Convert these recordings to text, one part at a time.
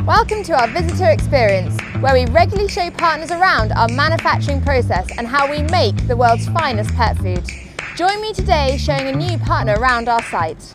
Welcome to our visitor experience, where we regularly show partners around our manufacturing process and how we make the world's finest pet food. Join me today showing a new partner around our site.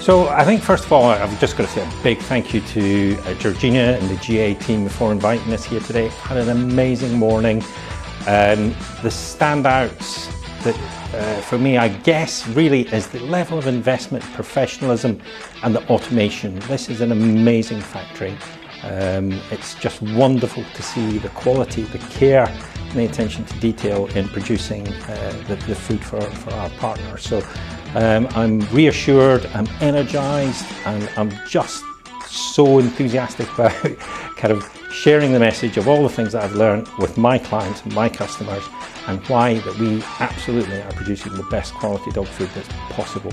So I think first of all, I've just got to say a big thank you to Georgina and the GA team for inviting us here today. Had an amazing morning. The standouts that for me, I guess, really is the level of investment, professionalism and the automation. This is an amazing factory. It's just wonderful to see the quality, the care and the attention to detail in producing the food for our partners. So I'm reassured, I'm energized, and I'm just so enthusiastic about kind of sharing the message of all the things that I've learned with my clients and my customers, and why that we absolutely are producing the best quality dog food that's possible.